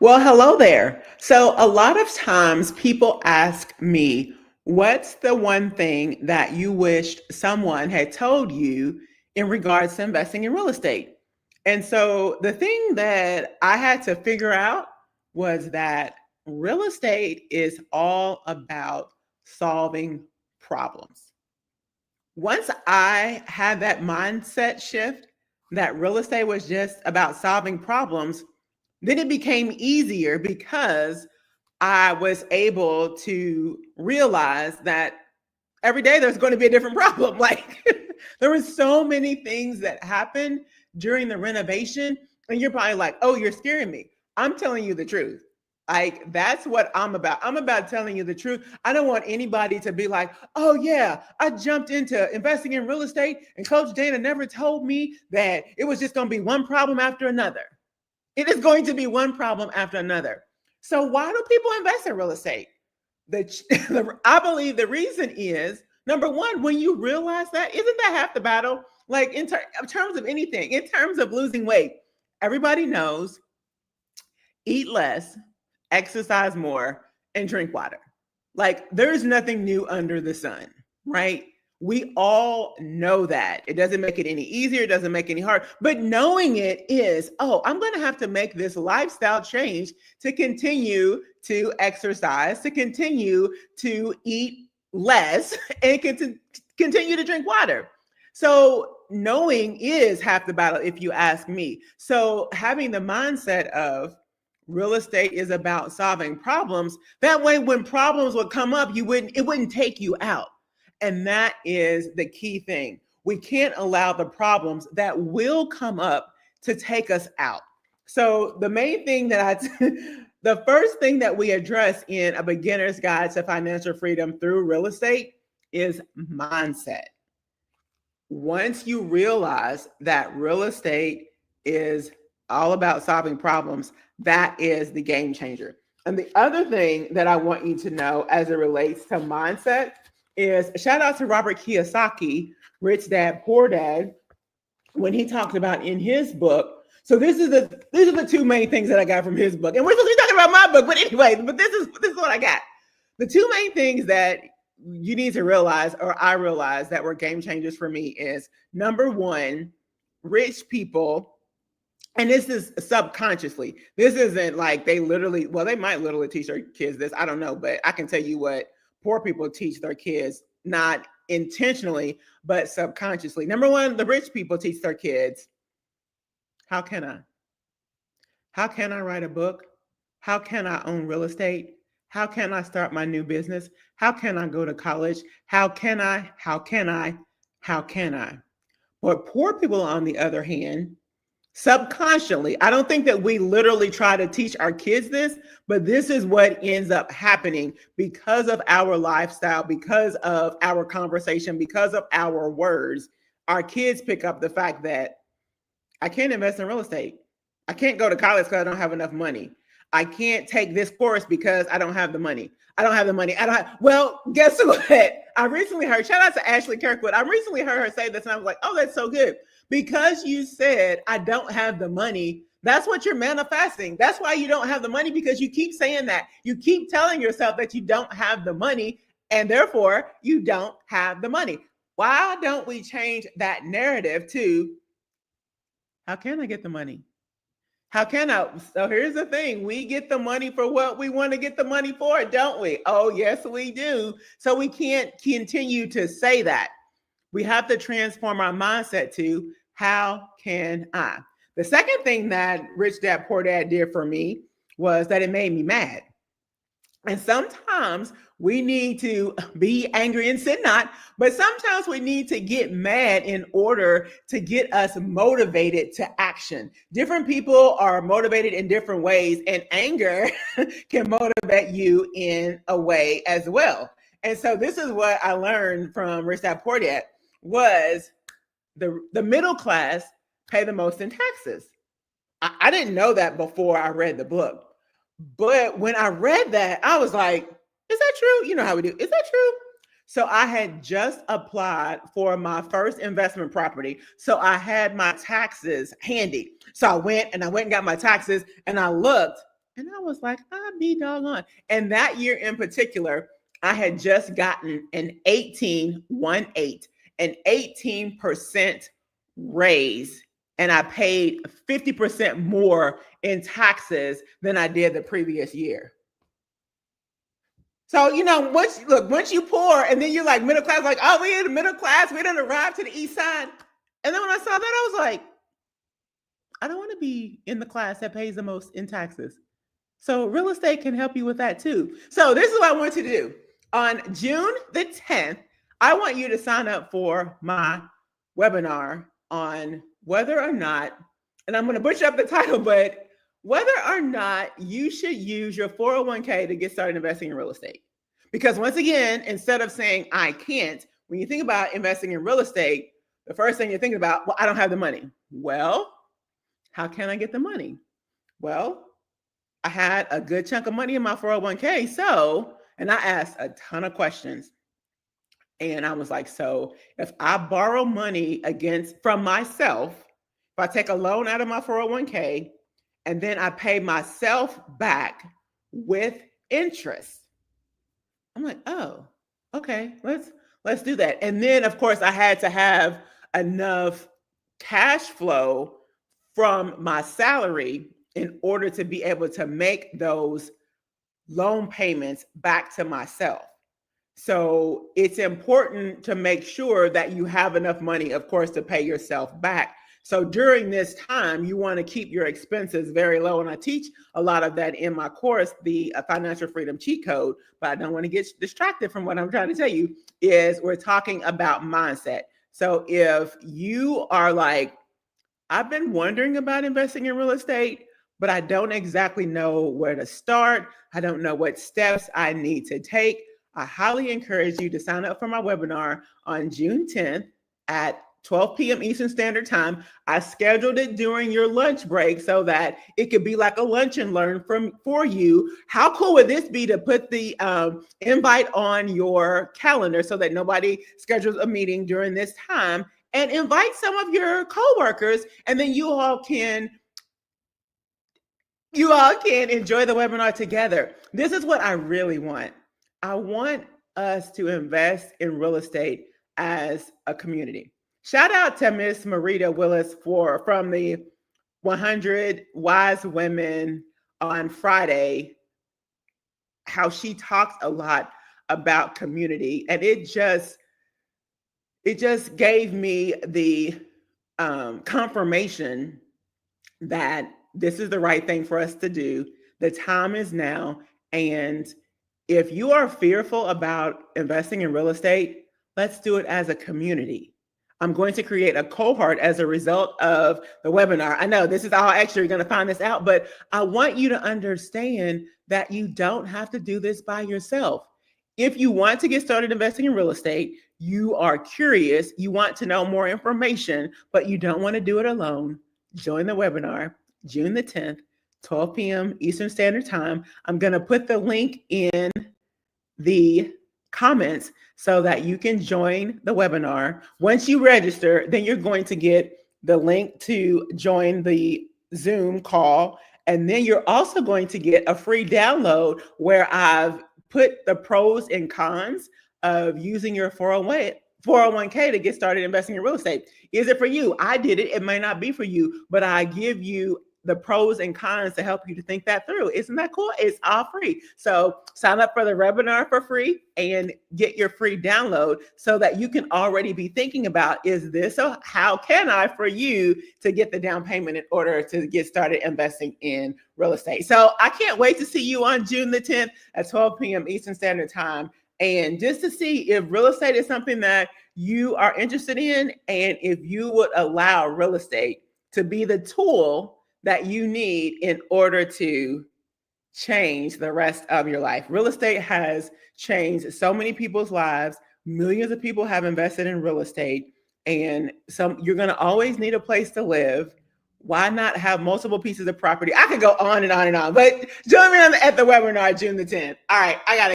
Well, hello there. So, a lot of times people ask me, what's the one thing that you wished someone had told you in regards to investing in real estate? And so, the thing that I had to figure out was that real estate is all about solving problems. Once I had that mindset shift that real estate was just about solving problems, then it became easier because I was able to realize that every day there's going to be a different problem. Like there were so many things that happened during the renovation, and you're probably like, "Oh, you're scaring me." I'm telling you the truth. Like that's what I'm about. I'm about telling you the truth. I don't want anybody to be like, "Oh yeah, I jumped into investing in real estate and Coach Dana never told me that it was just going to be one problem after another." It is going to be one problem after another. So why do people invest in real estate? I believe the reason is number one, when you realize that, isn't that half the battle? Like in terms of anything, in terms of losing weight, everybody knows eat less, exercise more, and drink water. Like there's nothing new under the sun, right? We all know that. It doesn't make it any easier, it doesn't make it any hard, but knowing it is, oh, I'm going to have to make this lifestyle change to continue to exercise, to continue to eat less, and continue to drink water. So knowing is half the battle, if you ask me. So having the mindset of real estate is about solving problems. That way, when problems would come up, it wouldn't take you out. And that is the key thing. We can't allow the problems that will come up to take us out. So the main thing the first thing that we address in a beginner's guide to financial freedom through real estate is mindset. Once you realize that real estate is all about solving problems, that is the game changer. And the other thing that I want you to know as it relates to mindset is shout out to Robert Kiyosaki, Rich Dad Poor Dad, when he talked about in his book. So these are the two main things that I got from his book. And we're supposed to be talking about my book, but anyway, but this is what I got. The two main things that you need to realize, or I realized that were game changers for me is number one, rich people. And this is subconsciously. This isn't like they might literally teach their kids this. I don't know, but I can tell you what poor people teach their kids, not intentionally, but subconsciously. Number one, the rich people teach their kids, how can I? How can I write a book? How can I own real estate? How can I start my new business? How can I go to college? How can I? How can I? How can I? But poor people, on the other hand, subconsciously, I don't think that we literally try to teach our kids this, but this is what ends up happening because of our lifestyle, because of our conversation, because of our words. Our kids pick up the fact that I can't invest in real estate. I can't go to college because I don't have enough money. I can't take this course because I don't have the money. I don't have the money. Well, guess what? I recently heard, shout out to Ashley Kirkwood. I recently heard her say this and I was like, oh, that's so good. Because you said, I don't have the money, that's what you're manifesting. That's why you don't have the money, because you keep saying that. You keep telling yourself that you don't have the money, and therefore you don't have the money. Why don't we change that narrative to, how can I get the money? How can I? So here's the thing. We get the money for what we want to get the money for, don't we? Oh, yes, we do. So we can't continue to say that. We have to transform our mindset to, how can I? The second thing that Rich Dad Poor Dad did for me was that it made me mad. And sometimes we need to be angry and sin not, but sometimes we need to get mad in order to get us motivated to action. Different people are motivated in different ways, and anger can motivate you in a way as well. And so this is what I learned from Rich Dad Poor Dad was the middle class pay the most in taxes. I didn't know that before I read the book. But when I read that, I was like, is that true? You know how we do. Is that true? So I had just applied for my first investment property. So I had my taxes handy. So I went and got my taxes and I looked And I was like, I'd be doggone. And that year in particular, I had just gotten an 18% raise. And I paid 50% more in taxes than I did the previous year. So, once you poor and then you're like middle class, like, oh, we in the middle class, we didn't arrive to the east side. And then when I saw that, I was like, I don't want to be in the class that pays the most in taxes. So real estate can help you with that too. So this is what I want you to do. On June the 10th, I want you to sign up for my webinar on whether or not, and I'm going to butcher up the title, but whether or not you should use your 401k to get started investing in real estate. Because once again, instead of saying I can't, when you think about investing in real estate, the first thing you're thinking about, well, I don't have the money. Well, how can I get the money? Well, I had a good chunk of money in my 401k. So, and I asked a ton of questions. And I was like, so if I borrow money from myself, if I take a loan out of my 401k and then I pay myself back with interest, I'm like, oh, okay, let's do that. And then of course I had to have enough cash flow from my salary in order to be able to make those loan payments back to myself. So it's important to make sure that you have enough money, of course, to pay yourself back. So during this time, you want to keep your expenses very low. And I teach a lot of that in my course, the Financial Freedom Cheat Code, but I don't want to get distracted from what I'm trying to tell you is we're talking about mindset. So if you are like, I've been wondering about investing in real estate, but I don't exactly know where to start. I don't know what steps I need to take. I highly encourage you to sign up for my webinar on June 10th at 12 p.m. Eastern Standard Time. I scheduled it during your lunch break so that it could be like a lunch and learn for you. How cool would this be to put the invite on your calendar so that nobody schedules a meeting during this time, and invite some of your coworkers, and then you all can enjoy the webinar together. This is what I really want. I want us to invest in real estate as a community. Shout out to Miss Marita Willis from the 100 Wise Women on Friday, how she talks a lot about community. And it just gave me the confirmation that this is the right thing for us to do. The time is now. And if you are fearful about investing in real estate, let's do it as a community. I'm going to create a cohort as a result of the webinar. I know this is all extra, you're going to find this out, but I want you to understand that you don't have to do this by yourself. If you want to get started investing in real estate, you are curious, you want to know more information, but you don't want to do it alone, join the webinar, June the 10th, 12 p.m. Eastern Standard Time. I'm going to put the link in the comments so that you can join the webinar. Once you register, then you're going to get the link to join the Zoom call. And then you're also going to get a free download where I've put the pros and cons of using your 401k to get started investing in real estate. Is it for you? I did it. It may not be for you, but I give you the pros and cons to help you to think that through. Isn't that cool? It's all free. So sign up for the webinar for free and get your free download so that you can already be thinking about, is this, so how can I for you to get the down payment in order to get started investing in real estate? So I can't wait to see you on June the 10th at 12 p.m. Eastern Standard Time. And just to see if real estate is something that you are interested in, and if you would allow real estate to be the tool that you need in order to change the rest of your life. Real estate has changed so many people's lives. Millions of people have invested in real estate, and you're going to always need a place to live. Why not have multiple pieces of property? I could go on and on and on, but join me at the webinar June the 10th. All right, I got to